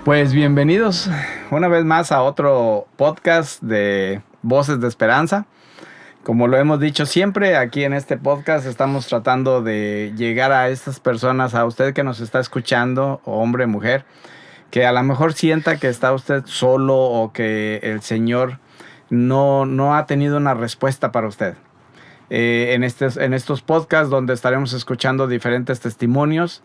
Pues bienvenidos una vez más a otro podcast de Voces de Esperanza. Como lo hemos dicho siempre, aquí en este podcast estamos tratando de llegar a estas personas, a usted que nos está escuchando, hombre, mujer, que a lo mejor sienta que está usted solo o que el Señor no ha tenido una respuesta para usted. En estos podcasts donde estaremos escuchando diferentes testimonios,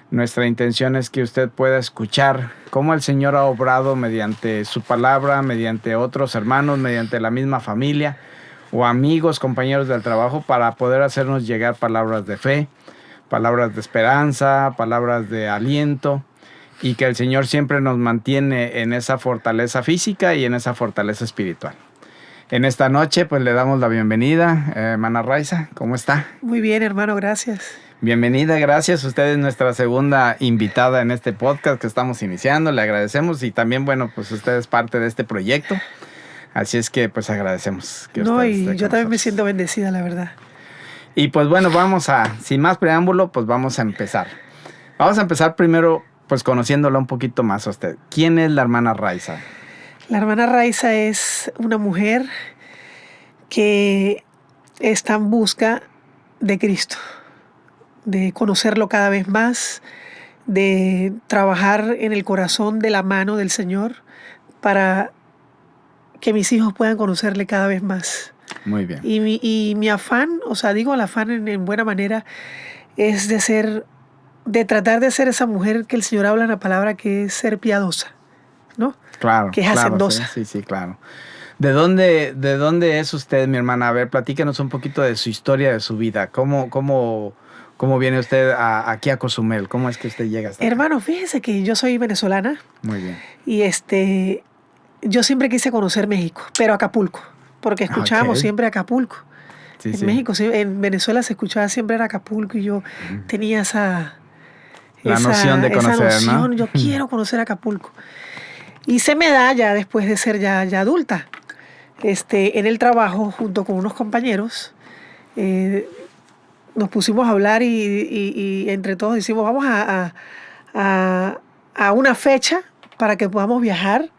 nuestra intención es que usted pueda escuchar cómo el Señor ha obrado mediante su palabra, mediante otros hermanos, mediante la misma familia o amigos, compañeros del trabajo, para poder hacernos llegar palabras de fe, palabras de esperanza, palabras de aliento, y que el Señor siempre nos mantiene en esa fortaleza física y en esa fortaleza espiritual. En esta noche, pues le damos la bienvenida, hermana Raiza, ¿cómo está? Muy bien, hermano, gracias. Bienvenida, gracias. Usted es nuestra segunda invitada en este podcast que estamos iniciando. Le agradecemos y también, bueno, pues usted es parte de este proyecto. Así es que, pues agradecemos que usted esté con yo también me nosotros. siento bendecida, la verdad. Y pues bueno, sin más preámbulo, pues vamos a empezar. Vamos a empezar primero, pues conociéndola un poquito más a usted. ¿Quién es la hermana Raiza? La hermana Raiza es una mujer que está en busca de Cristo, de conocerlo cada vez más, de trabajar en el corazón de la mano del Señor para que mis hijos puedan conocerle cada vez más. Muy bien. Y mi afán, o sea, digo el afán en buena manera, es de tratar de ser esa mujer que el Señor habla en la palabra, que es ser piadosa, ¿no? Claro. Que es hacendosa. Sí, claro. ¿De dónde es usted, mi hermana? A ver, platíquenos un poquito de su historia, de su vida. ¿Cómo viene usted aquí a Cozumel? ¿Cómo es que usted llega hasta acá? Hermano, fíjese que yo soy venezolana. Muy bien. Y yo siempre quise conocer México, pero Acapulco, porque escuchábamos siempre Acapulco. Sí, en México, en Venezuela se escuchaba siempre era Acapulco y yo tenía esa noción de conocer, esa noción, ¿no? Yo quiero conocer Acapulco. Y se me da ya después de ser ya adulta. En el trabajo, junto con unos compañeros, nos pusimos a hablar y entre todos decimos, vamos a una fecha para que podamos viajar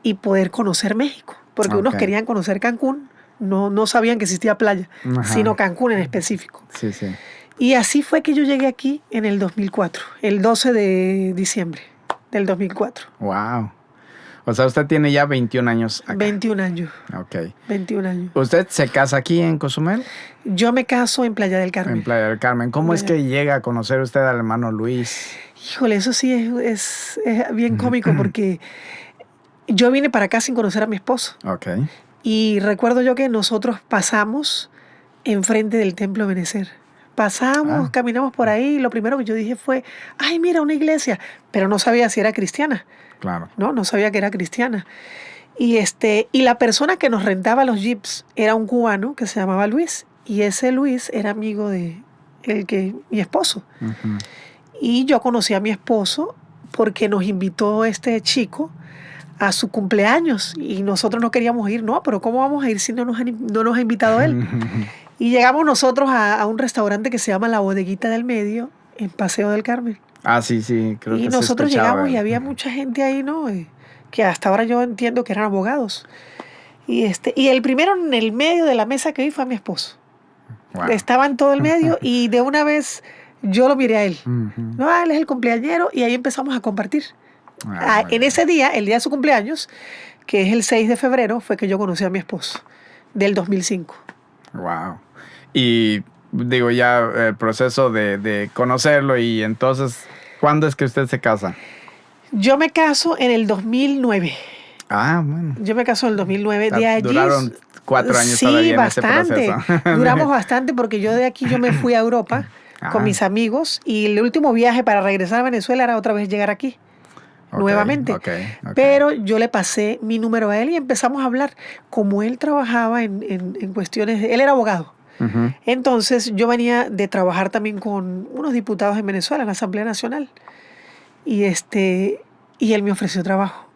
y poder conocer México. Porque unos querían conocer Cancún, no sabían que existía playa, sino Cancún en específico. Sí, sí. Y así fue que yo llegué aquí en el 2004, el 12 de diciembre del 2004. Wow. O sea, usted tiene ya 21 años acá. 21 años. Ok. 21 años. ¿Usted se casa aquí en Cozumel? Yo me caso en Playa del Carmen. En Playa del Carmen. ¿Cómo es que llega a conocer usted al hermano Luis? Híjole, eso sí es bien cómico porque yo vine para acá sin conocer a mi esposo. Ok. Y recuerdo yo que nosotros pasamos enfrente del Templo Benecer. Pasamos, caminamos por ahí y lo primero que yo dije fue, ay, mira, una iglesia. Pero no sabía si era cristiana. Claro. No sabía que era cristiana. Y la persona que nos rentaba los jeeps era un cubano que se llamaba Luis. Y ese Luis era amigo de mi esposo. Uh-huh. Y yo conocí a mi esposo porque nos invitó este chico a su cumpleaños. Y nosotros no queríamos ir. No, pero ¿cómo vamos a ir si no nos ha invitado él? Y llegamos nosotros a un restaurante que se llama La Bodeguita del Medio, en Paseo del Carmen. Sí, creo que Y nosotros llegamos y había mucha gente ahí, ¿no? Que hasta ahora yo entiendo que eran abogados. Y el primero en el medio de la mesa que vi fue a mi esposo. Wow. Estaba en todo el medio y de una vez yo lo miré a él. Uh-huh. No, él es el cumpleañero y ahí empezamos a compartir. En ese día, el día de su cumpleaños, que es el 6 de febrero, fue que yo conocí a mi esposo, del 2005. Wow. Y digo, ya el proceso de conocerlo y entonces, ¿cuándo es que usted se casa? Yo me caso en el 2009. Bueno. Yo me caso en el 2009. De allí, duraron 4 años todavía bastante. En ese proceso. Duramos bastante porque yo de aquí me fui a Europa con mis amigos y el último viaje para regresar a Venezuela era otra vez llegar aquí. Nuevamente. Okay. Pero yo le pasé mi número a él y empezamos a hablar. Como él trabajaba en cuestiones, él era abogado. Uh-huh. Entonces yo venía de trabajar también con unos diputados en Venezuela, en la Asamblea Nacional. Y él me ofreció trabajo.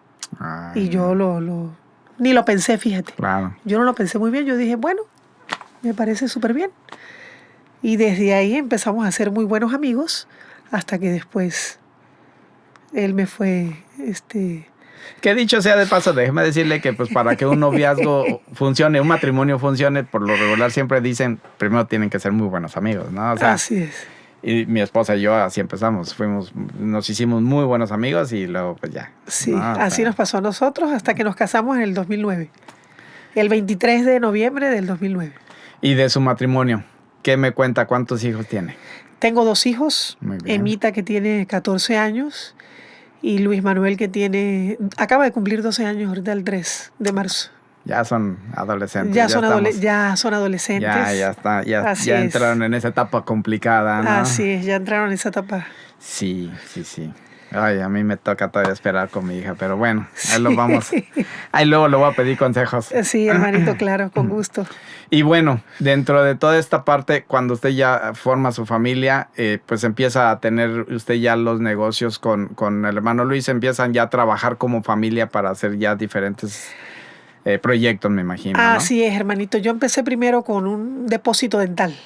Y yo ni lo pensé, fíjate. Claro. Yo no lo pensé muy bien. Yo dije, bueno, me parece súper bien. Y desde ahí empezamos a ser muy buenos amigos hasta que después Él me fue, Que dicho sea de paso, déjeme decirle que pues para que un noviazgo funcione, un matrimonio funcione, por lo regular siempre dicen, primero tienen que ser muy buenos amigos, ¿no? O sea, así es. y mi esposa y yo así empezamos, nos hicimos muy buenos amigos y luego pues ya. Sí, ¿no? O así sea, nos pasó a nosotros hasta que nos casamos en el 2009. El 23 de noviembre del 2009. y de su matrimonio, ¿qué me cuenta? ¿Cuántos hijos tiene? Tengo 2 hijos, Muy bien. Emita que tiene 14 años y Luis Manuel que acaba de cumplir 12 años ahorita el 3 de marzo. Ya son adolescentes. Ya son adolescentes. Ya Así es. entraron en esa etapa complicada, ¿no? Así es, ya entraron en esa etapa. Sí. Ay, a mí me toca todavía esperar con mi hija, pero bueno, ahí lo vamos. Ahí luego le voy a pedir consejos. Sí, hermanito, claro, con gusto. Y bueno, dentro de toda esta parte, cuando usted ya forma su familia, pues empieza a tener usted ya los negocios con el hermano Luis, empiezan ya a trabajar como familia para hacer ya diferentes proyectos, me imagino, ¿no? Así es, hermanito. Yo empecé primero con un depósito dental.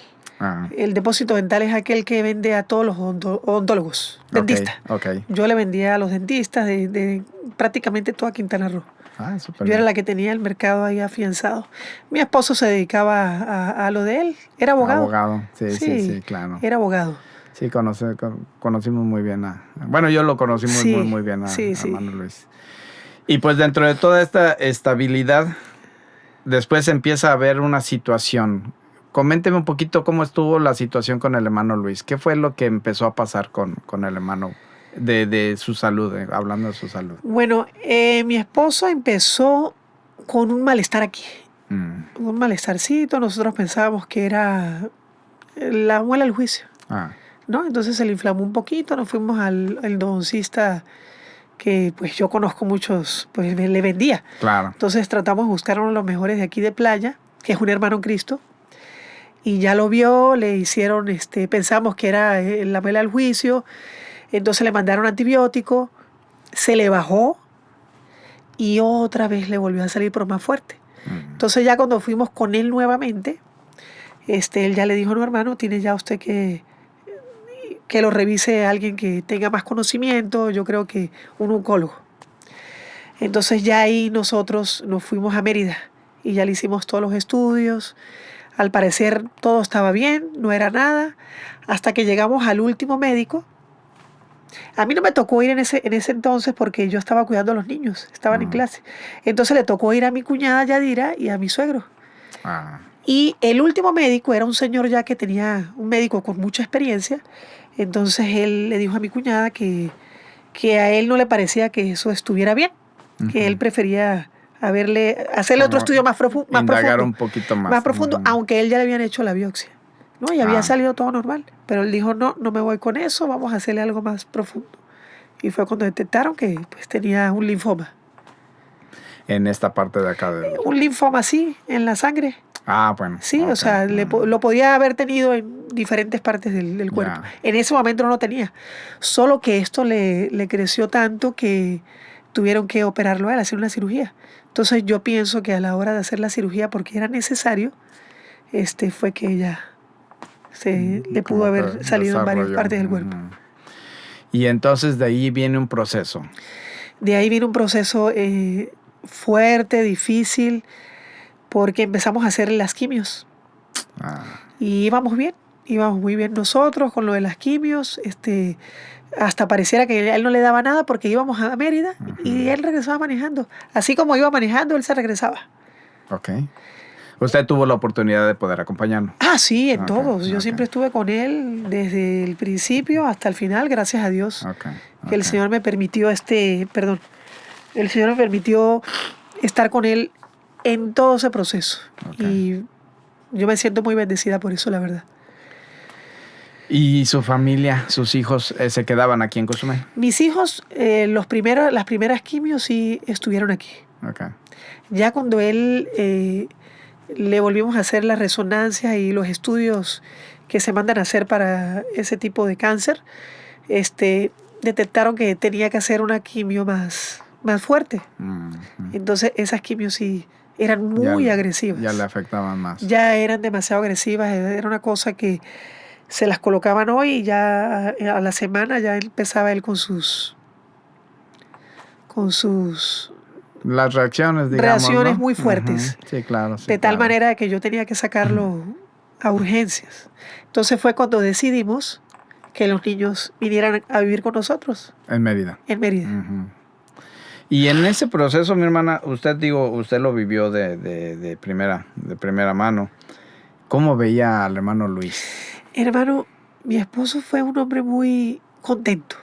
Ah, El depósito dental es aquel que vende a todos los odontólogos, dentistas. ok. Yo le vendía a los dentistas de prácticamente toda Quintana Roo. Ah, súper Yo era bien. la que tenía el mercado ahí afianzado. Mi esposo se dedicaba a lo de él. Era abogado. Abogado, sí, claro. Era abogado. Sí, conocimos muy bien bueno, yo lo conocí Sí, muy bien a sí. hermano Luis. Y pues dentro de toda esta estabilidad, después empieza a haber una situación. Coménteme un poquito cómo estuvo la situación con el hermano Luis. ¿Qué fue lo que empezó a pasar con el hermano de su salud, hablando de su salud? Bueno, mi esposo empezó con un malestar aquí. Un malestarcito. Nosotros pensábamos que era la muela del juicio, Ah, ¿no? Entonces se le inflamó un poquito. Nos fuimos al endodoncista que pues yo conozco muchos, pues le vendía. claro. Entonces tratamos de buscar uno de los mejores de aquí de Playa, que es un hermano en Cristo. Y ya lo vio, le hicieron, pensamos que era la muela del juicio, entonces le mandaron antibiótico, se le bajó y otra vez le volvió a salir pero más fuerte. Entonces ya cuando fuimos con él nuevamente, él ya le dijo, no hermano, tiene ya usted que lo revise alguien que tenga más conocimiento, yo creo que un oncólogo. Entonces ya ahí nosotros nos fuimos a Mérida y ya le hicimos todos los estudios. Al parecer todo estaba bien, no era nada, hasta que llegamos al último médico. A mí no me tocó ir en ese entonces porque yo estaba cuidando a los niños, estaban en clase. Entonces le tocó ir a mi cuñada Yadira y a mi suegro. Ah, Y el último médico era un señor ya que tenía, un médico con mucha experiencia. Entonces él le dijo a mi cuñada que a él no le parecía que eso estuviera bien, que él prefería hacerle otro estudio más profundo. Indagar un poquito más. Más profundo, aunque él ya le habían hecho la biopsia, ¿no? Y había salido todo normal. Pero él dijo, no me voy con eso, vamos a hacerle algo más profundo. Y fue cuando detectaron que pues, tenía un linfoma. En esta parte de acá. Un linfoma, sí, en la sangre. Ah, bueno. Sí, okay. O sea, lo podía haber tenido en diferentes partes del cuerpo. Ya. En ese momento no lo tenía. Solo que esto le creció tanto que tuvieron que operarlo a él, hacer una cirugía. Entonces yo pienso que a la hora de hacer la cirugía, porque era necesario, fue que ella le pudo haber salido en varias partes del cuerpo. Y entonces de ahí viene un proceso. De ahí viene un proceso fuerte, difícil, porque empezamos a hacer las quimios. Y íbamos muy bien nosotros con lo de las quimios. Hasta pareciera que a él no le daba nada porque íbamos a Mérida y él regresaba manejando. Así como iba manejando, él se regresaba. Ok. ¿Usted tuvo la oportunidad de poder acompañarlo? Ah, sí, en todos. Yo siempre estuve con él desde el principio hasta el final, gracias a Dios. Que el Señor me permitió el Señor me permitió estar con él en todo ese proceso. Y yo me siento muy bendecida por eso, la verdad. ¿Y su familia, sus hijos, se quedaban aquí en Cozumel? Mis hijos, las primeras quimios sí estuvieron aquí. Ya cuando él le volvimos a hacer las resonancias y los estudios que se mandan a hacer para ese tipo de cáncer, detectaron que tenía que hacer una quimio más fuerte. Entonces esas quimios sí eran muy agresivas. Ya le afectaban más. Ya eran demasiado agresivas, era una cosa que se las colocaban hoy y ya a la semana ya empezaba él con sus con sus Las reacciones, digamos, reacciones ¿no? muy fuertes. Sí, claro. Sí, De tal claro. manera que yo tenía que sacarlo a urgencias. Entonces fue cuando decidimos que los niños vinieran a vivir con nosotros En Mérida. en Mérida. Y en ese proceso, mi hermana, usted lo vivió de primera mano. ¿Cómo veía al hermano Luis? Hermano, mi esposo fue un hombre muy contento,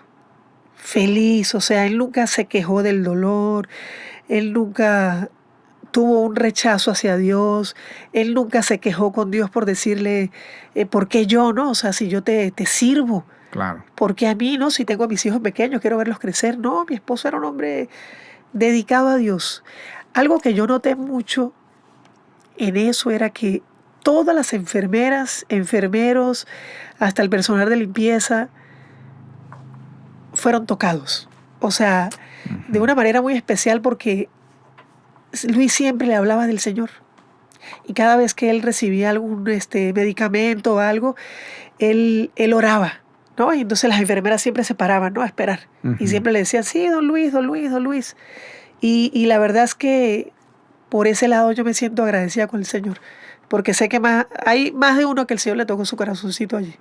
feliz, o sea, él nunca se quejó del dolor, él nunca tuvo un rechazo hacia Dios, él nunca se quejó con Dios por decirle, ¿por qué yo, no? O sea, si yo te sirvo, Claro. ¿por qué a mí, no? Si tengo a mis hijos pequeños, quiero verlos crecer. No, mi esposo era un hombre dedicado a Dios. Algo que yo noté mucho en eso era que todas las enfermeras, enfermeros, hasta el personal de limpieza, fueron tocados. O sea, de una manera muy especial porque Luis siempre le hablaba del Señor. Y cada vez que él recibía algún medicamento o algo, él oraba, ¿no? Y entonces las enfermeras siempre se paraban, ¿no? A esperar. Y siempre le decían, sí, don Luis, don Luis, don Luis. Y la verdad es que por ese lado yo me siento agradecida con el Señor. Porque sé que hay más de uno que el Señor le tocó su corazoncito allí.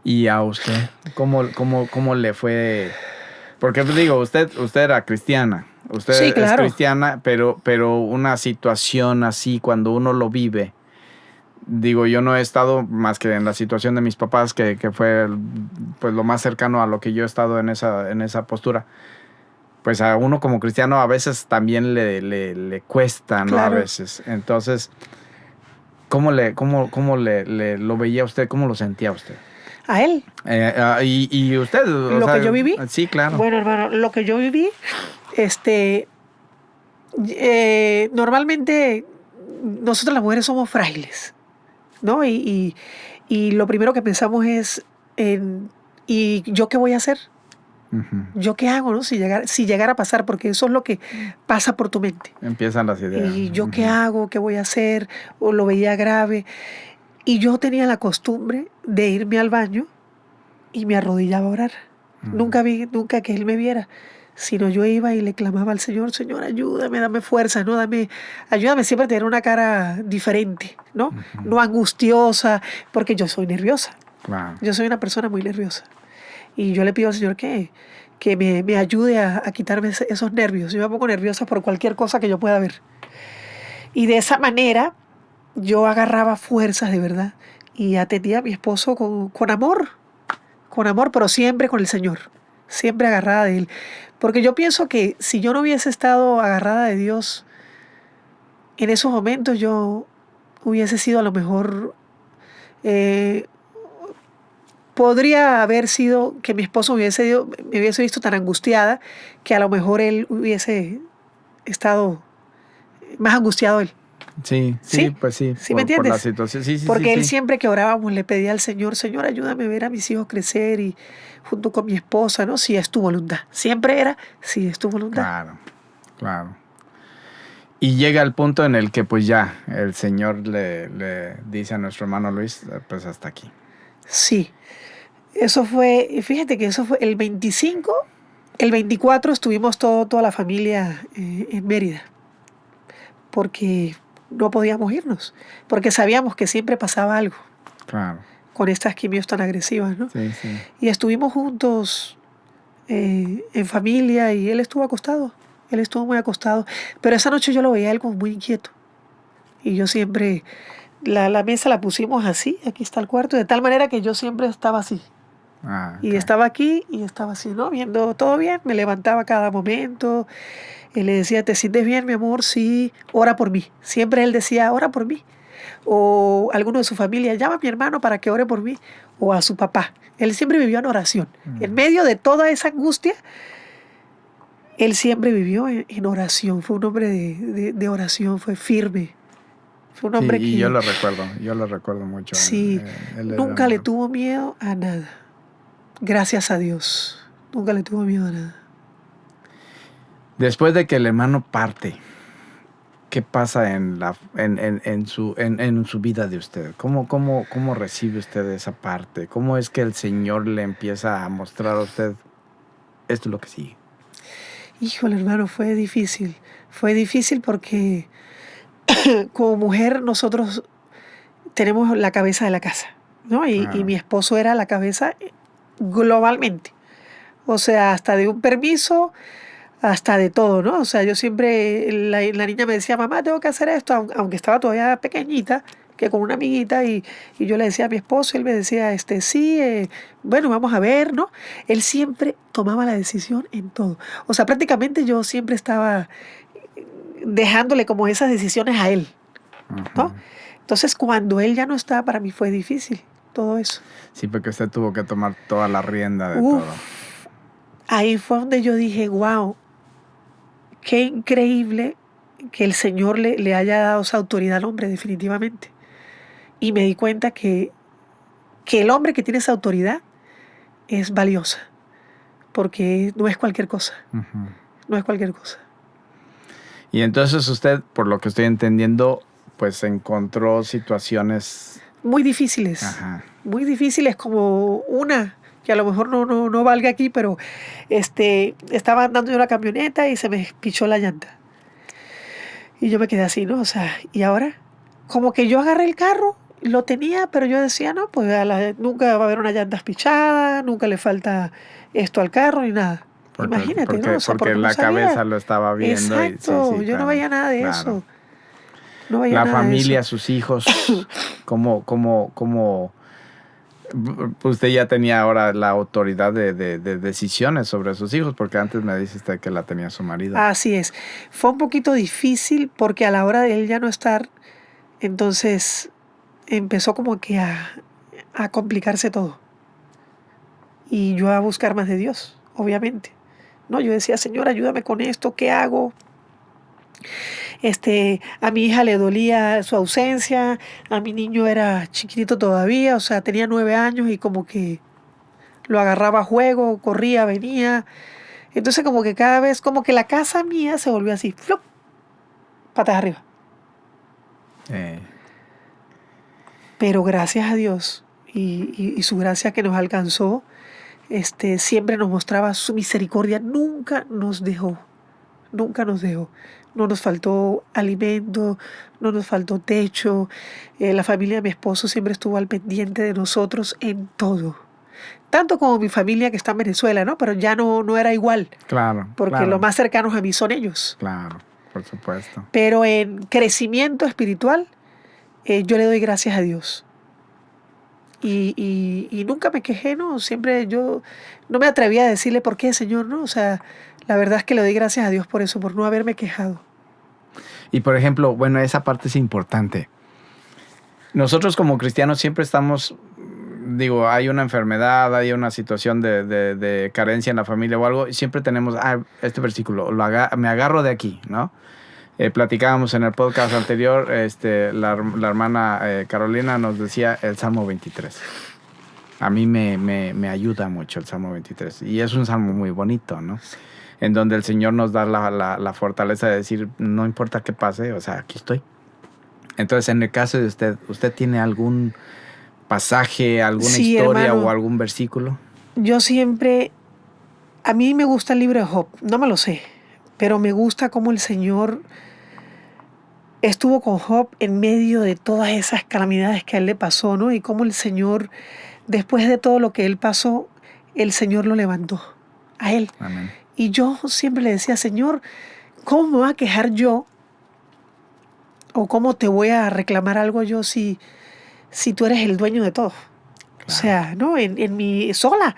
¿Y a usted? ¿Cómo le fue? Porque digo, usted era cristiana. Usted Sí, claro. es cristiana, pero una situación así, cuando uno lo vive, digo, yo no he estado más que en la situación de mis papás, que fue pues lo más cercano a lo que yo he estado en esa postura. Pues a uno como cristiano a veces también le cuesta, ¿no? Claro. A veces. Entonces, ¿cómo lo veía usted? ¿Cómo lo sentía usted? A él. Y usted, Lo que yo viví. Sí, claro. Bueno, hermano, lo que yo viví, normalmente nosotros las mujeres somos frágiles, ¿no? Y lo primero que pensamos es ¿y yo qué voy a hacer? ¿Yo qué hago, no? Si llegara a pasar, porque eso es lo que pasa por tu mente. Empiezan las ideas. ¿Y yo qué hago? ¿Qué voy a hacer? O lo veía grave. Y yo tenía la costumbre de irme al baño y me arrodillaba a orar. Nunca que él me viera, sino yo iba y le clamaba al Señor, Señor, ayúdame, dame fuerza, ¿no? Ayúdame siempre a tener una cara diferente, ¿no? No angustiosa, porque yo soy nerviosa. Wow. Yo soy una persona muy nerviosa. Y yo le pido al Señor que me ayude a quitarme esos nervios. Yo me pongo nerviosa por cualquier cosa que yo pueda ver. Y de esa manera yo agarraba fuerzas de verdad y atendía a mi esposo con amor, pero siempre con el Señor, siempre agarrada de Él. Porque yo pienso que si yo no hubiese estado agarrada de Dios, en esos momentos yo hubiese sido a lo mejor... podría haber sido que mi esposo me hubiese visto tan angustiada que a lo mejor él hubiese estado más angustiado él. Sí, pues sí. ¿Sí me entiendes? Por la situación. Sí, Porque él sí. siempre que orábamos le pedía al Señor, Señor, ayúdame a ver a mis hijos crecer y junto con mi esposa, ¿no? Si es tu voluntad. Siempre era, si es tu voluntad. Claro. Y llega el punto en el que pues ya el Señor le dice a nuestro hermano Luis, pues hasta aquí. Sí. Eso fue, fíjate que eso fue el 25, el 24 estuvimos toda la familia en Mérida, porque no podíamos irnos, porque sabíamos que siempre pasaba algo. Claro. Con estas quimios tan agresivas, ¿no? Sí. Y estuvimos juntos en familia y él estuvo muy acostado, pero esa noche yo lo veía a él como muy inquieto. Y yo siempre, la mesa la pusimos así, aquí está el cuarto, de tal manera que yo siempre estaba así. Okay. Y estaba aquí y estaba así, ¿no? Viendo todo bien, me levantaba cada momento. Él le decía, ¿te sientes bien, mi amor? Sí, ora por mí. Siempre él decía, ora por mí. O alguno de su familia, llama a mi hermano para que ore por mí. O a su papá. Él siempre vivió en oración. En medio de toda esa angustia, él siempre vivió en oración. Fue un hombre de oración, fue firme. Fue un hombre y yo lo recuerdo mucho. Sí, nunca le tuvo miedo a nada. Gracias a Dios. Nunca le tuvo miedo a nada. Después de que el hermano parte, ¿qué pasa en su vida de usted? ¿Cómo recibe usted esa parte? ¿Cómo es que el Señor le empieza a mostrar a usted esto es lo que sigue? Híjole, hermano, fue difícil. Fue difícil porque como mujer nosotros tenemos la cabeza de la casa, ¿no? Y Claro. mi esposo era la cabeza globalmente. O sea, hasta de un permiso, hasta de todo, ¿no? O sea, yo siempre, la niña me decía, mamá, tengo que hacer esto, aunque estaba todavía pequeñita, que con una amiguita, y yo le decía a mi esposo, y él me decía, sí, bueno, vamos a ver, ¿no? Él siempre tomaba la decisión en todo. O sea, prácticamente yo siempre estaba dejándole como esas decisiones a él, ¿no? Ujú. Entonces, cuando él ya no está, para mí fue difícil todo eso. Sí, porque usted tuvo que tomar toda la rienda de todo. Uf, ahí fue donde yo dije, wow, qué increíble que el Señor le haya dado esa autoridad al hombre, definitivamente. Y me di cuenta que el hombre que tiene esa autoridad es valiosa, porque no es cualquier cosa, Ujú. no es cualquier cosa. Y entonces usted, por lo que estoy entendiendo, pues encontró situaciones. Muy difíciles, Ajá. muy difíciles, como una que a lo mejor no valga aquí, pero estaba andando yo en la camioneta y se me pichó la llanta. Y yo me quedé así, ¿no? O sea, ¿y ahora? Como que yo agarré el carro, lo tenía, pero yo decía, no, pues nunca va a haber una llanta pichada, nunca le falta esto al carro ni nada. Imagínate, ¿no? O sea, Porque porque no la cabeza sabía. lo estaba viendo y sí, Exacto, sí, yo no claro, veía nada de claro. eso. No veía La nada de eso. familia, sus hijos, usted ya tenía ahora la autoridad de decisiones sobre sus hijos, porque antes me dice usted que la tenía su marido. Así es. Fue un poquito difícil porque a la hora de él ya no estar, entonces empezó como que a complicarse todo. Y yo a buscar más de Dios, obviamente. No, yo decía, Señor, ayúdame con esto, ¿qué hago? A mi hija le dolía su ausencia, a mi niño era chiquitito todavía, o sea, tenía 9 años y como que lo agarraba a juego, corría, venía. Entonces como que cada vez, como que la casa mía se volvió así, ¡flup! Patas arriba. Eh, Pero gracias a Dios y su gracia que nos alcanzó, siempre nos mostraba su misericordia, nunca nos dejó. Nunca nos dejó. No nos faltó alimento, no nos faltó techo. La familia de mi esposo siempre estuvo al pendiente de nosotros en todo. Tanto como mi familia que está en Venezuela, ¿no? Pero ya no era igual, claro, porque los claro, más cercanos a mí son ellos. claro, por supuesto. Pero en crecimiento espiritual, yo le doy gracias a Dios. Y nunca me quejé, ¿no? Siempre yo no me atrevía a decirle por qué, Señor, ¿no? O sea, la verdad es que le doy gracias a Dios por eso, por no haberme quejado. Y por ejemplo, bueno, esa parte es importante. Nosotros como cristianos siempre estamos, digo, hay una enfermedad, hay una situación de carencia en la familia o algo, y siempre tenemos, este versículo, me agarro de aquí, ¿no? Platicábamos en el podcast anterior, la hermana Carolina nos decía el Salmo 23. A mí me ayuda mucho el Salmo 23. Y es un salmo muy bonito, ¿no? En donde el Señor nos da la fortaleza de decir, no importa qué pase, o sea, aquí estoy. Entonces, en el caso de ¿usted tiene algún pasaje, alguna Sí, historia hermano, o algún versículo? yo siempre, a mí me gusta el libro de Job, no me lo sé, pero me gusta cómo el Señor estuvo con Job en medio de todas esas calamidades que a él le pasó, ¿no? Y cómo el Señor, después de todo lo que él pasó, el Señor lo levantó a él. Amén. Y yo siempre le decía, Señor, ¿cómo me voy a quejar yo? ¿O cómo te voy a reclamar algo yo si tú eres el dueño de todo? Claro. O sea, ¿no? En mi sola.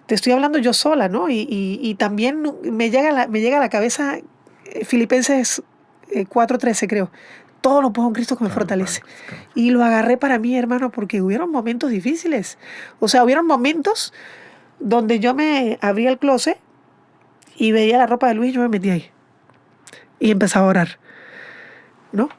Te estoy hablando yo sola, ¿no? Y también me llega a la cabeza Filipenses 4:13, creo. Todo lo puedo en Cristo que me fortalece. Y lo agarré para mí, hermano, porque hubieron momentos difíciles. O sea, hubieron momentos donde yo me abría el closet y veía la ropa de Luis y yo me metía ahí. Y empezaba a orar, ¿no?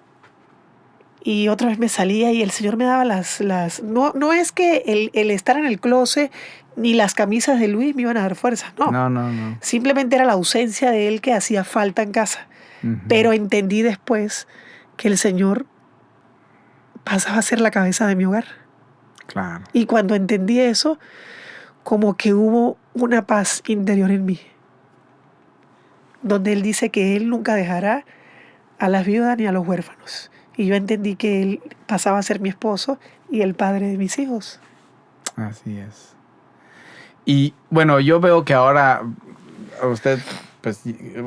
Y otra vez me salía y el Señor me daba no es que el estar en el closet ni las camisas de Luis me iban a dar fuerza, no. No. Simplemente era la ausencia de él que hacía falta en casa. Uh-huh. Pero entendí después que el Señor pasaba a ser la cabeza de mi hogar. Claro. Y cuando entendí eso, como que hubo una paz interior en mí. donde Él dice que Él nunca dejará a las viudas ni a los huérfanos. Y yo entendí que Él pasaba a ser mi esposo y el padre de mis hijos. Así es. Y bueno, yo veo que ahora usted, pues,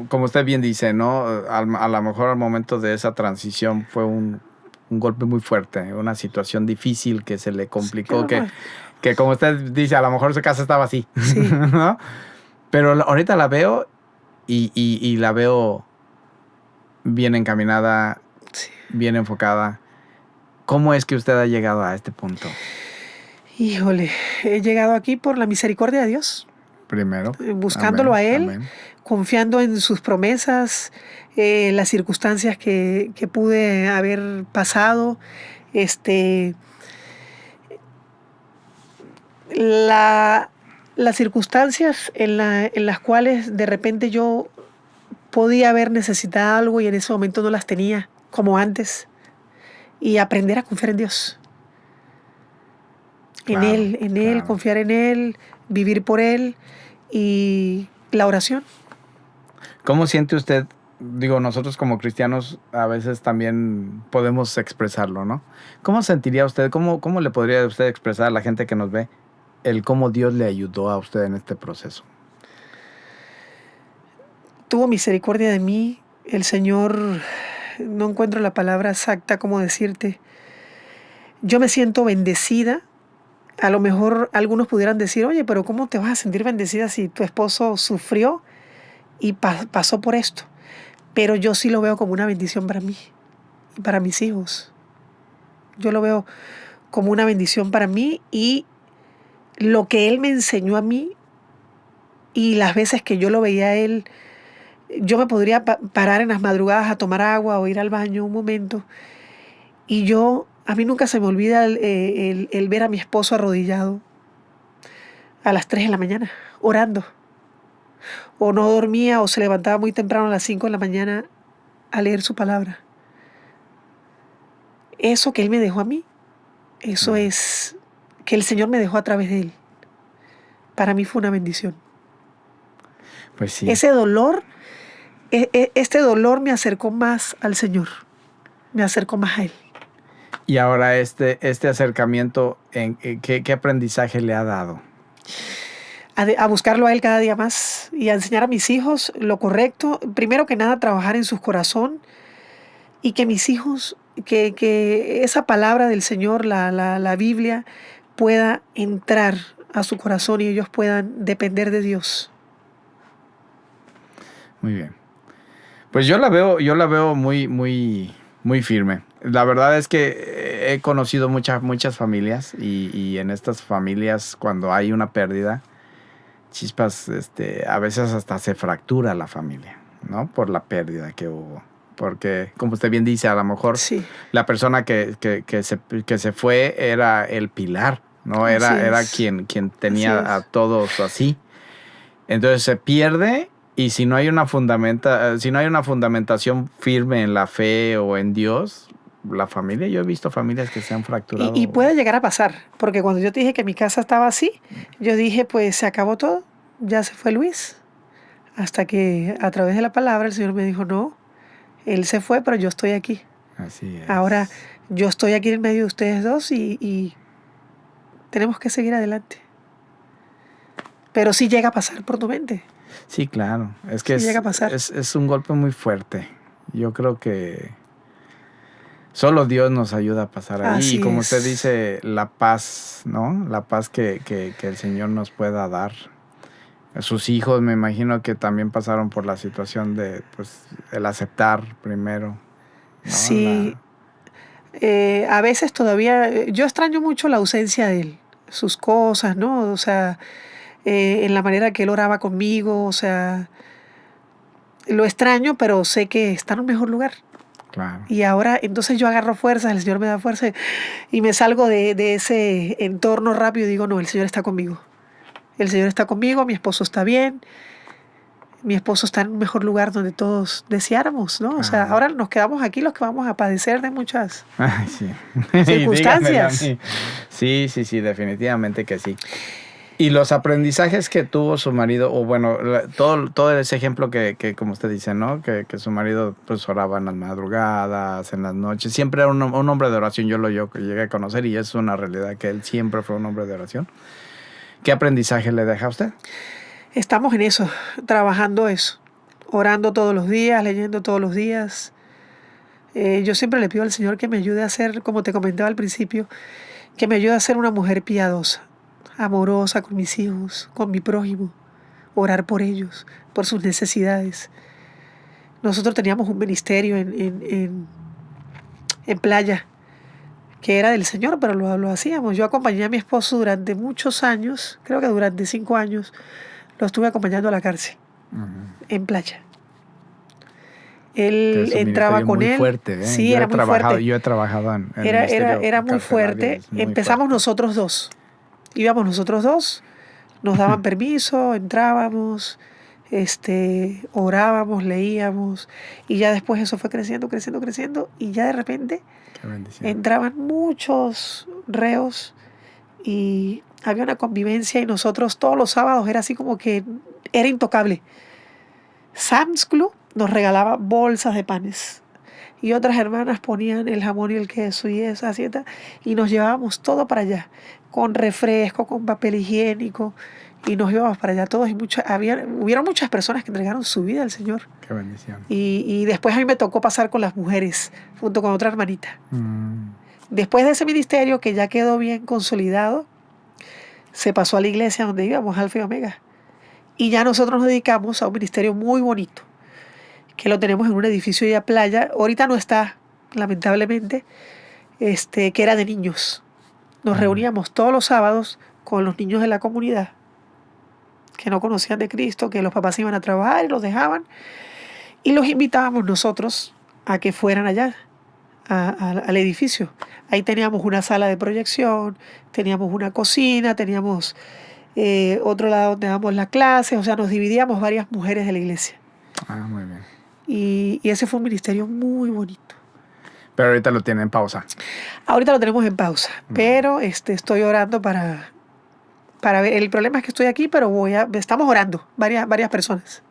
como usted bien dice, ¿no? A lo mejor al momento de esa transición fue un golpe muy fuerte, una situación difícil que se le complicó, Sí, que como usted dice, a lo mejor su casa estaba así, sí. ¿no? Pero ahorita la veo y la veo bien encaminada, Sí. bien enfocada. ¿Cómo es que usted ha llegado a este punto? Híjole, he llegado aquí por la misericordia de Dios. Primero. Buscándolo Amén, a Él, amén. confiando en sus promesas, las circunstancias que pude haber pasado, las circunstancias en las cuales de repente yo podía haber necesitado algo y en ese momento no las tenía, como antes, y aprender a confiar en Dios. Claro, en Él, claro. confiar en Él, vivir por Él y la oración. ¿Cómo siente usted? Digo, nosotros como cristianos a veces también podemos expresarlo, ¿no? ¿Cómo sentiría usted, cómo le podría usted expresar a la gente que nos ve el cómo Dios le ayudó a usted en este proceso? Tuvo misericordia de mí, el Señor, no encuentro la palabra exacta como decirte. Yo me siento bendecida. A lo mejor algunos pudieran decir, oye, pero ¿cómo te vas a sentir bendecida si tu esposo sufrió y pasó por esto? Pero yo sí lo veo como una bendición para mí y para mis hijos. Yo lo veo como una bendición para mí y lo que Él me enseñó a mí y las veces que yo lo veía a Él, yo me podría parar en las madrugadas a tomar agua o ir al baño un momento y a mí nunca se me olvida el ver a mi esposo arrodillado a las 3 de la mañana, orando. O no dormía o se levantaba muy temprano a las 5 de la mañana a leer su palabra. Eso que Él me dejó a mí, eso es que el Señor me dejó a través de Él. Para mí fue una bendición. Pues sí. Ese dolor, este dolor me acercó más al Señor, me acercó más a Él. Y ahora este acercamiento, ¿qué aprendizaje le ha dado? A buscarlo a Él cada día más y a enseñar a mis hijos lo correcto. Primero que nada, trabajar en su corazón y que mis hijos, que esa palabra del Señor, la Biblia, pueda entrar a su corazón y ellos puedan depender de Dios. Muy bien. Pues yo la veo muy, muy, muy firme. La verdad es que he conocido muchas familias y en estas familias cuando hay una pérdida, chispas, a veces hasta se fractura la familia, ¿no? Por la pérdida que hubo. Porque, como usted bien dice, a lo mejor Sí. la persona que se fue era el pilar, ¿no? Era quien tenía a todos así. Entonces se pierde y si no hay una fundamentación firme en la fe o en Dios, la familia, yo he visto familias que se han fracturado. Y puede llegar a pasar, porque cuando yo te dije que mi casa estaba así, yo dije, pues se acabó todo, ya se fue Luis. Hasta que a través de la palabra el Señor me dijo, no, él se fue, pero yo estoy aquí. Así es. Ahora yo estoy aquí en medio de ustedes dos y tenemos que seguir adelante. Pero sí llega a pasar por tu mente. Sí, claro. Es que sí llega a pasar. Es un golpe muy fuerte. Yo creo que solo Dios nos ayuda a pasar ahí. Así y como es. usted dice, la paz, ¿no? La paz que el Señor nos pueda dar. Sus hijos, me imagino que también pasaron por la situación de, pues, el aceptar primero, ¿no? Sí. A veces todavía, yo extraño mucho la ausencia de él, sus cosas, ¿no? O sea, en la manera que él oraba conmigo, o sea, lo extraño, pero sé que está en un mejor lugar. Claro. Y ahora, entonces yo agarro fuerzas, el Señor me da fuerza y me salgo de ese entorno rápido y digo, no, el Señor está conmigo. El Señor está conmigo, mi esposo está bien, mi esposo está en un mejor lugar donde todos deseáramos, ¿no? O sea, ahora nos quedamos aquí los que vamos a padecer de muchas Ay, sí. circunstancias. Sí, definitivamente que sí. Y los aprendizajes que tuvo su marido, o bueno, todo ese ejemplo que como usted dice, ¿no? Que su marido pues oraba en las madrugadas, en las noches. Siempre era un hombre de oración. Yo llegué a conocer y es una realidad que él siempre fue un hombre de oración. ¿Qué aprendizaje le deja a usted? Estamos en eso, trabajando eso, orando todos los días, leyendo todos los días. Yo siempre le pido al Señor que me ayude a ser, como te comentaba al principio, que me ayude a ser una mujer piadosa, amorosa con mis hijos, con mi prójimo, orar por ellos, por sus necesidades. Nosotros teníamos un ministerio en Playa, que era del Señor, pero lo hacíamos. Yo acompañé a mi esposo durante muchos años, creo que durante 5 años, lo estuve acompañando a la cárcel, en Playa. Él entraba con él. Fuerte, ¿eh? Sí, era muy fuerte. Yo he trabajado en era muy fuerte. Empezamos nosotros dos. Íbamos nosotros dos, nos daban permiso, entrábamos, orábamos, leíamos, y ya después eso fue creciendo, creciendo, creciendo, y ya de repente entraban muchos reos y había una convivencia, y nosotros todos los sábados era así como que era intocable. Sam's Club nos regalaba bolsas de panes y otras hermanas ponían el jamón y el queso y esa sieta, y nos llevábamos todo para allá, con refresco, con papel higiénico, y nos íbamos para allá todos. Y hubieron muchas personas que entregaron su vida al Señor. Qué bendición. Y después a mí me tocó pasar con las mujeres, junto con otra hermanita. Después de ese ministerio, que ya quedó bien consolidado, se pasó a la iglesia donde íbamos, Alfa y Omega. Y ya nosotros nos dedicamos a un ministerio muy bonito, que lo tenemos en un edificio de Playa. Ahorita no está, lamentablemente, que era de niños. Nos reuníamos todos los sábados con los niños de la comunidad que no conocían de Cristo, que los papás iban a trabajar y los dejaban, y los invitábamos nosotros a que fueran allá al edificio. Ahí teníamos una sala de proyección, teníamos una cocina, teníamos otro lado donde dábamos las clases, o sea, nos dividíamos varias mujeres de la iglesia. Muy bien. Y ese fue un ministerio muy bonito. Pero ahorita lo tienen en pausa. Ahorita lo tenemos en pausa, pero estoy orando para ver. El problema es que estoy aquí, pero estamos orando, varias personas.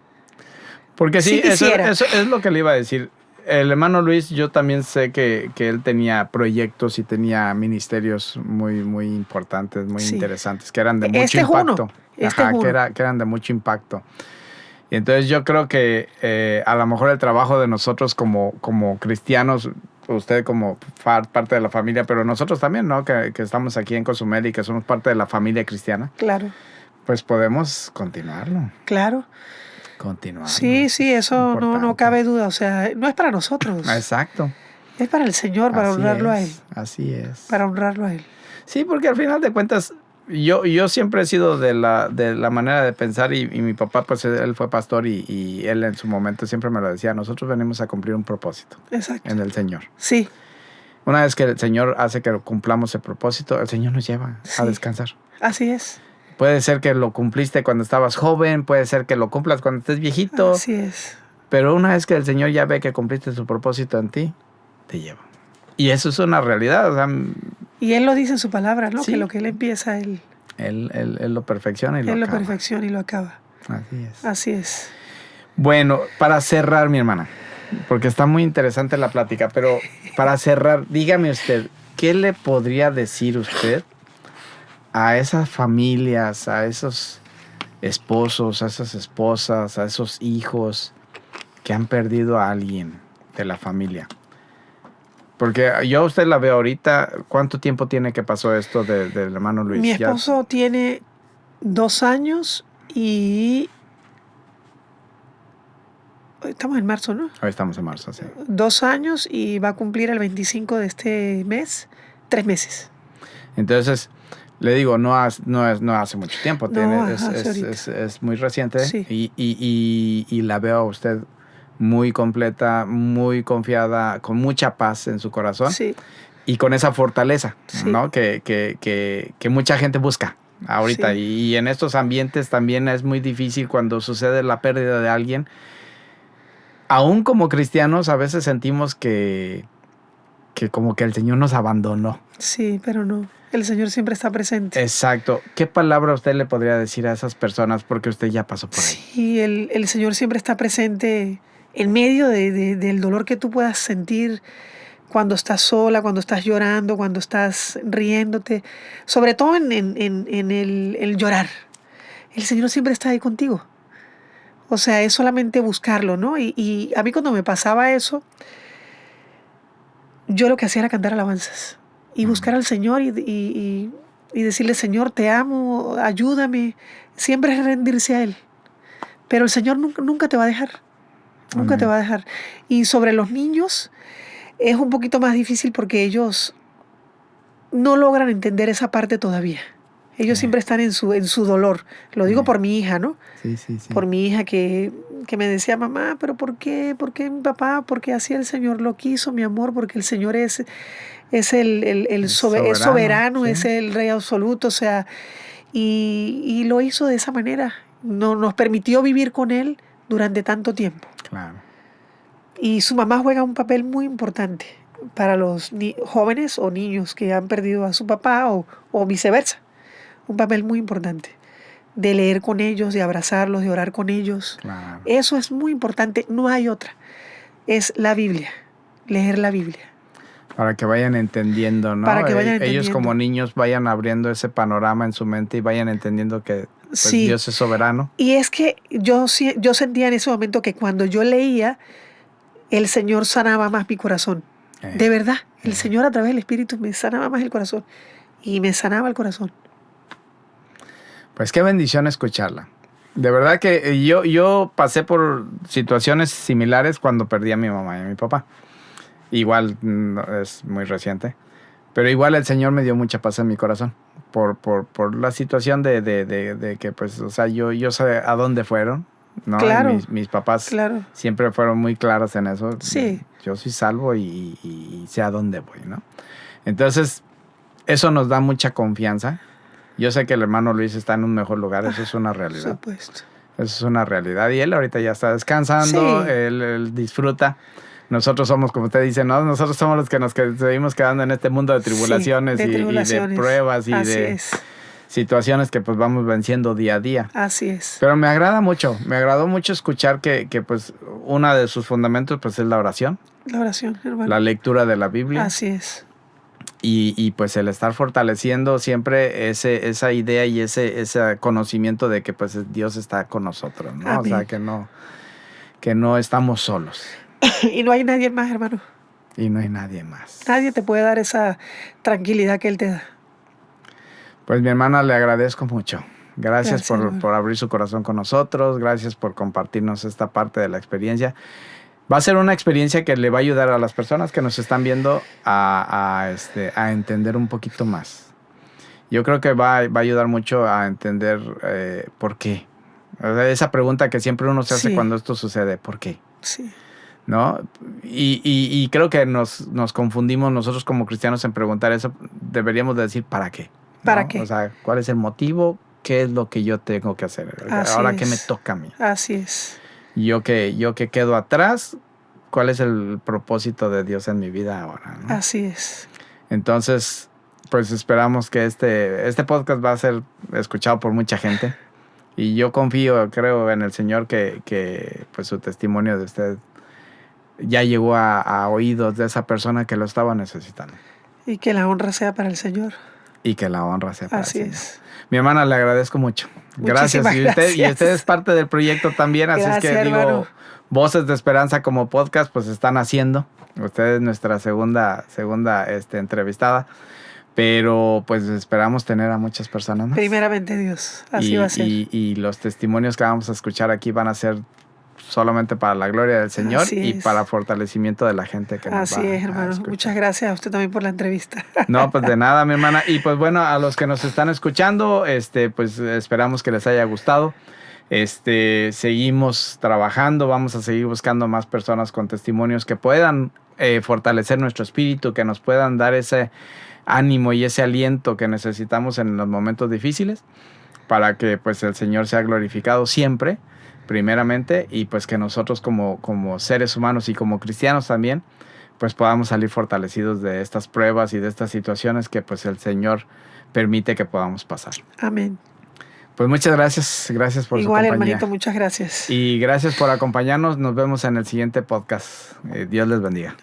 Porque sí, eso es lo que le iba a decir. El hermano Luis, yo también sé que él tenía proyectos y tenía ministerios muy, muy importantes, muy interesantes, que eran de mucho impacto. Que eran de mucho impacto. Y entonces yo creo que a lo mejor el trabajo de nosotros como cristianos, usted como parte de la familia, pero nosotros también, ¿no? Que estamos aquí en Cozumel y que somos parte de la familia cristiana. Claro. Pues podemos continuarlo. Claro. Continuarlo. Sí, eso no cabe duda. O sea, no es para nosotros. Exacto. Es para el Señor, para honrarlo a Él. Así es. Para honrarlo a Él. Sí, porque al final de cuentas, yo siempre he sido de la manera de pensar, y mi papá, pues él fue pastor, y él en su momento siempre me lo decía: nosotros venimos a cumplir un propósito. Exacto. En el Señor. Sí. Una vez que el Señor hace que cumplamos el propósito, el Señor nos lleva a descansar. Así es. Puede ser que lo cumpliste cuando estabas joven, puede ser que lo cumplas cuando estés viejito. Así es. Pero una vez que el Señor ya ve que cumpliste su propósito en ti, te lleva. Y eso es una realidad. O sea, y Él lo dice en su palabra, ¿no? Sí. Que lo que Él empieza, Él lo perfecciona y lo acaba. Él lo perfecciona y lo acaba. Así es. Así es. Bueno, para cerrar, mi hermana, porque está muy interesante la plática, pero para cerrar, dígame usted, ¿qué le podría decir usted a esas familias, a esos esposos, a esas esposas, a esos hijos que han perdido a alguien de la familia? Porque yo a usted la veo ahorita. ¿Cuánto tiempo tiene que pasó esto del hermano Luis? Mi esposo tiene 2 años y... Estamos en marzo, ¿no? Hoy estamos en marzo, sí. 2 años y va a cumplir el 25 de este mes 3 meses. Entonces, le digo, no hace mucho tiempo. Es muy reciente. Sí. Y la veo a usted muy completa, muy confiada, con mucha paz en su corazón. Sí. Y con esa fortaleza, sí. ¿no? Que mucha gente busca ahorita. Sí. Y en estos ambientes también es muy difícil cuando sucede la pérdida de alguien. Aún como cristianos a veces sentimos que como que el Señor nos abandonó. Sí, pero no. El Señor siempre está presente. Exacto. ¿Qué palabra usted le podría decir a esas personas? Porque usted ya pasó por ahí. Sí, el Señor siempre está presente en medio del dolor que tú puedas sentir cuando estás sola, cuando estás llorando, cuando estás riéndote. Sobre todo en el llorar. El Señor siempre está ahí contigo. O sea, es solamente buscarlo, ¿no? Y a mí cuando me pasaba eso, yo lo que hacía era cantar alabanzas y buscar al Señor y decirle, Señor, te amo, ayúdame. Siempre es rendirse a Él. Pero el Señor nunca te va a dejar. Nunca te va a dejar. Y sobre los niños es un poquito más difícil porque ellos no logran entender esa parte todavía. Ellos siempre están en su dolor. Lo digo por mi hija, ¿no? Sí. Por mi hija que me decía, mamá, pero ¿por qué? ¿Por qué mi papá? Porque así el Señor lo quiso, mi amor, porque el Señor es soberano, sí. es el Rey absoluto, o sea, y lo hizo de esa manera. Nos permitió vivir con Él durante tanto tiempo. Claro. Y su mamá juega un papel muy importante para los jóvenes o niños que han perdido a su papá o viceversa. Un papel muy importante. De leer con ellos, de abrazarlos, de orar con ellos. Claro. Eso es muy importante, no hay otra. Es la Biblia, leer la Biblia. Para que vayan entendiendo, ¿no? Para que vayan entendiendo. Ellos como niños vayan abriendo ese panorama en su mente y vayan entendiendo que pues, Dios es soberano. Y es que yo sentía en ese momento que cuando yo leía, el Señor sanaba más mi corazón. De verdad, el Señor a través del Espíritu me sanaba más el corazón. Y me sanaba el corazón. Pues qué bendición escucharla. De verdad que yo pasé por situaciones similares cuando perdí a mi mamá y a mi papá. Igual es muy reciente. Pero igual el Señor me dio mucha paz en mi corazón. Por la situación de que, pues, o sea, yo sé a dónde fueron, ¿no? Claro. Mis papás Claro. siempre fueron muy claros en eso. Sí. Yo soy salvo y sé a dónde voy, ¿no? Entonces, eso nos da mucha confianza. Yo sé que el hermano Luis está en un mejor lugar, eso es una realidad. Por supuesto. Eso es una realidad. Y él ahorita ya está descansando, Sí. él disfruta. Nosotros somos, como usted dice, ¿no? Nosotros somos los que nos seguimos quedando en este mundo de tribulaciones, sí, y de pruebas y Así de es. situaciones que pues vamos venciendo día a día. Así es. Pero me agradó mucho escuchar que pues uno de sus fundamentos pues es la oración. La oración, hermano. La lectura de la Biblia. Así es. Y pues el estar fortaleciendo siempre esa idea y ese conocimiento de que pues Dios está con nosotros, ¿no? Amén. O sea, que no estamos solos. Y no hay nadie más, hermano. Y no hay nadie más. Nadie te puede dar esa tranquilidad que Él te da. Pues mi hermana, le agradezco mucho. Gracias Gracias, por abrir su corazón con nosotros. Gracias por compartirnos esta parte de la experiencia. Va a ser una experiencia que le va a ayudar a las personas que nos están viendo a entender un poquito más. Yo creo que va a ayudar mucho a entender por qué. O sea, esa pregunta que siempre uno se hace cuando esto sucede, ¿por qué? Sí. ¿No? Y creo que nos confundimos nosotros como cristianos en preguntar eso. Deberíamos de decir, ¿para qué? ¿No? ¿Para qué? O sea, ¿cuál es el motivo? ¿Qué es lo que yo tengo que hacer? Así Ahora, es. ¿qué me toca a mí? Así es. Yo que quedo atrás, ¿cuál es el propósito de Dios en mi vida ahora, ¿no? Así es. Entonces, pues esperamos que este podcast va a ser escuchado por mucha gente. Y yo creo en el Señor que pues su testimonio de usted ya llegó a oídos de esa persona que lo estaba necesitando. Y que la honra sea para el Señor. Y que la honra sea para el Señor. Así es. Mi hermana, le agradezco mucho. Gracias. Gracias. Y usted es parte del proyecto también, así Gracias, es que hermano. digo, Voces de Esperanza como podcast, pues están haciendo. Usted es nuestra segunda entrevistada, pero pues esperamos tener a muchas personas más. Primeramente Dios, así va a ser. Y los testimonios que vamos a escuchar aquí van a ser solamente para la gloria del Señor y para fortalecimiento de la gente que nos va a escuchar. Así es, hermano. Muchas gracias a usted también por la entrevista. No, pues de nada, mi hermana. Y pues bueno, a los que nos están escuchando, pues esperamos que les haya gustado. Seguimos trabajando, vamos a seguir buscando más personas con testimonios que puedan fortalecer nuestro espíritu, que nos puedan dar ese ánimo y ese aliento que necesitamos en los momentos difíciles, para que pues el Señor sea glorificado siempre, primeramente, y pues que nosotros como seres humanos y como cristianos también, pues podamos salir fortalecidos de estas pruebas y de estas situaciones que pues el Señor permite que podamos pasar. Amén. Pues muchas gracias por su compañía. Igual, hermanito, muchas gracias. Y gracias por acompañarnos. Nos vemos en el siguiente podcast. Dios les bendiga.